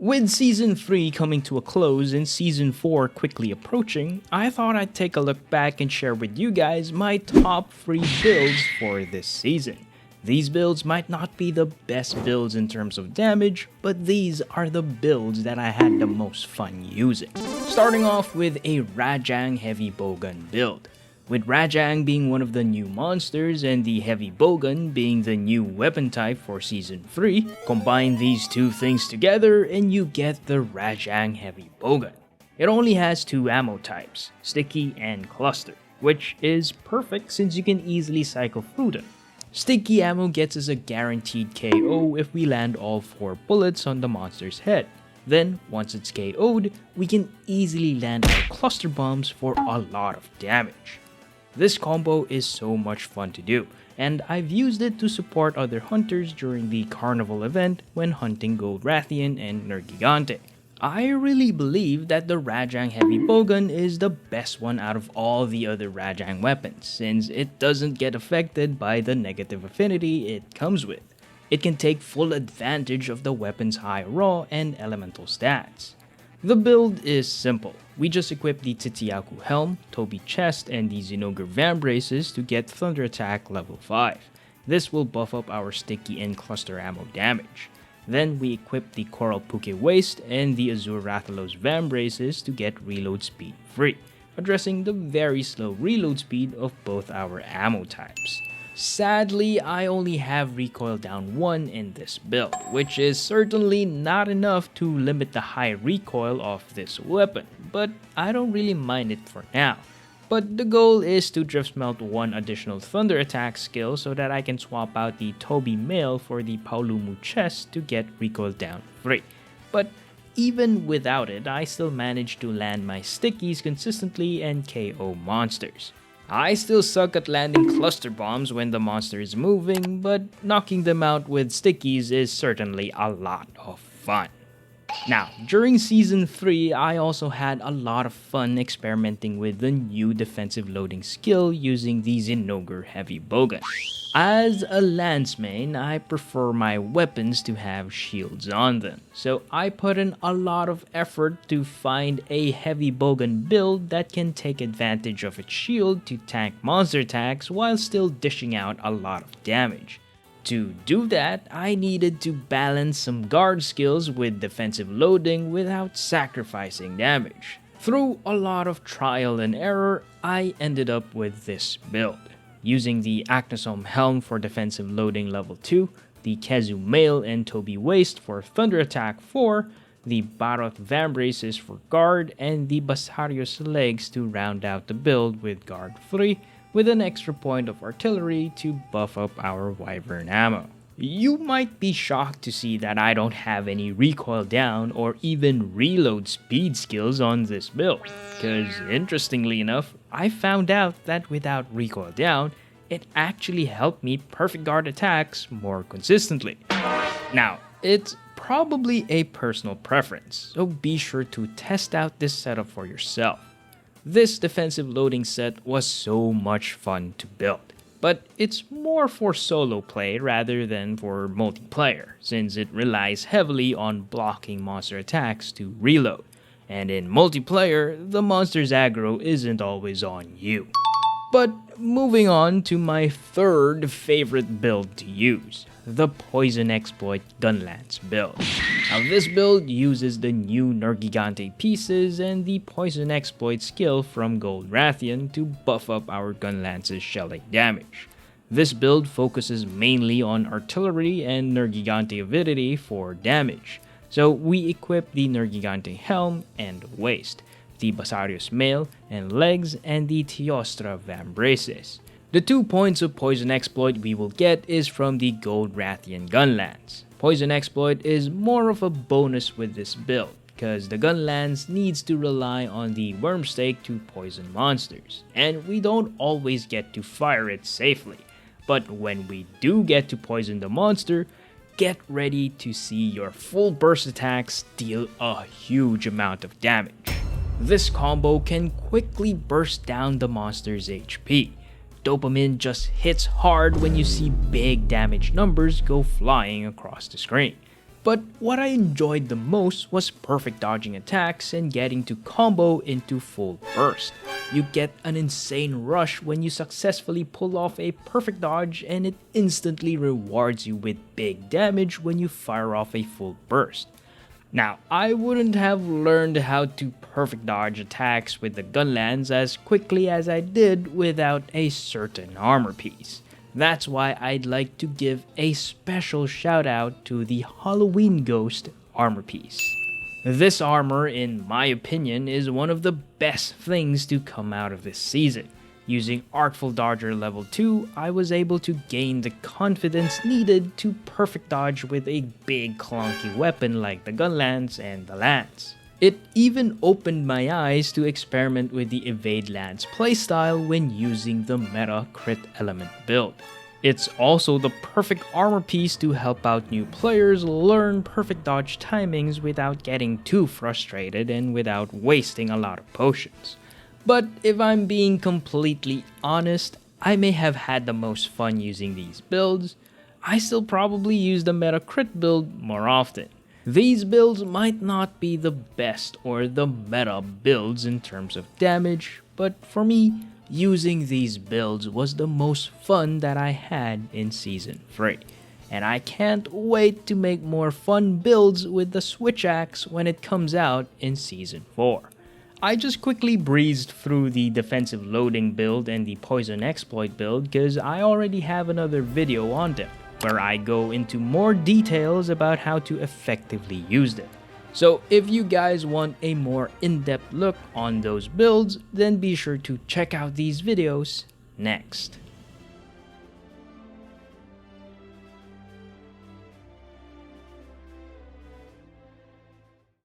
With Season 3 coming to a close and Season 4 quickly approaching, I thought I'd take a look back and share with you guys my top 3 builds for this season. These builds might not be the best builds in terms of damage, but these are the builds that I had the most fun using. Starting off with a Rajang Heavy Bowgun build. With Rajang being one of the new monsters and the Heavy Bowgun being the new weapon type for Season 3, combine these two things together and you get the Rajang Heavy Bowgun. It only has two ammo types, Sticky and Cluster, which is perfect since you can easily cycle through them. Sticky ammo gets us a guaranteed KO if we land all 4 bullets on the monster's head. Then, once it's KO'd, we can easily land our cluster bombs for a lot of damage. This combo is so much fun to do, and I've used it to support other hunters during the Carnival event when hunting Gold Rathian and Nergigante. I really believe that the Rajang Heavy Bowgun is the best one out of all the other Rajang weapons, since it doesn't get affected by the negative affinity it comes with. It can take full advantage of the weapon's high raw and elemental stats. The build is simple. We just equip the Titiaku Helm, Toby Chest, and the Zinogre Vambraces to get Thunder Attack level 5. This will buff up our sticky and cluster ammo damage. Then we equip the Coral Puke Waist and the Azure Rathalos Vambraces to get reload speed free, addressing the very slow reload speed of both our ammo types. Sadly, I only have recoil down 1 in this build, which is certainly not enough to limit the high recoil of this weapon, but I don't really mind it for now. But the goal is to drift smelt 1 additional thunder attack skill so that I can swap out the Toby Mail for the Paulumu chest to get recoil down 3. But even without it, I still manage to land my stickies consistently and KO monsters. I still suck at landing cluster bombs when the monster is moving, but knocking them out with stickies is certainly a lot of fun. Now, during Season 3, I also had a lot of fun experimenting with the new defensive loading skill using the Zinogre Heavy Bowgun. As a lance main, I prefer my weapons to have shields on them, so I put in a lot of effort to find a Heavy Bowgun build that can take advantage of its shield to tank monster attacks while still dishing out a lot of damage. To do that, I needed to balance some guard skills with defensive loading without sacrificing damage. Through a lot of trial and error, I ended up with this build. Using the Acnosome Helm for defensive loading level 2, the Kezu Mail and Toby Waist for Thunder Attack 4, the Barot Vambraces for guard, and the Basarios Legs to round out the build with guard 3, with an extra point of artillery to buff up our Wyvern ammo. You might be shocked to see that I don't have any recoil down or even reload speed skills on this build, because interestingly enough, I found out that without recoil down, it actually helped me perfect guard attacks more consistently. Now, it's probably a personal preference, so be sure to test out this setup for yourself. This defensive loading set was so much fun to build, but it's more for solo play rather than for multiplayer, since it relies heavily on blocking monster attacks to reload, and in multiplayer, the monster's aggro isn't always on you. But moving on to my third favorite build to use, the Poison Exploit Gunlance build. Now this build uses the new Nergigante pieces and the Poison Exploit skill from Gold Rathian to buff up our Gunlance's shelling damage. This build focuses mainly on artillery and Nergigante avidity for damage, so we equip the Nergigante Helm and Waist, the Basarios Mail and Legs, and the Teostra Vambraces. The 2 points of Poison Exploit we will get is from the Gold Rathian Gunlance. Poison Exploit is more of a bonus with this build, because the Gunlance needs to rely on the Wormstake to poison monsters, and we don't always get to fire it safely. But when we do get to poison the monster, get ready to see your full burst attacks deal a huge amount of damage. This combo can quickly burst down the monster's HP. Dopamine just hits hard when you see big damage numbers go flying across the screen. But what I enjoyed the most was perfect dodging attacks and getting to combo into full burst. You get an insane rush when you successfully pull off a perfect dodge, and it instantly rewards you with big damage when you fire off a full burst. Now, I wouldn't have learned how to perfect dodge attacks with the gunlands as quickly as I did without a certain armor piece. That's why I'd like to give a special shout out to the Halloween Ghost armor piece. This armor, in my opinion, is one of the best things to come out of this season. Using Artful Dodger level 2, I was able to gain the confidence needed to perfect dodge with a big clunky weapon like the gunlance and the lance. It even opened my eyes to experiment with the Evade Lance playstyle when using the meta crit element build. It's also the perfect armor piece to help out new players learn perfect dodge timings without getting too frustrated and without wasting a lot of potions. But if I'm being completely honest, I may have had the most fun using these builds. I still probably use the meta crit build more often. These builds might not be the best or the meta builds in terms of damage, but for me, using these builds was the most fun that I had in Season 3. And I can't wait to make more fun builds with the Switch Axe when it comes out in Season 4. I just quickly breezed through the defensive loading build and the poison exploit build because I already have another video on them, where I go into more details about how to effectively use them. So if you guys want a more in-depth look on those builds, then be sure to check out these videos next.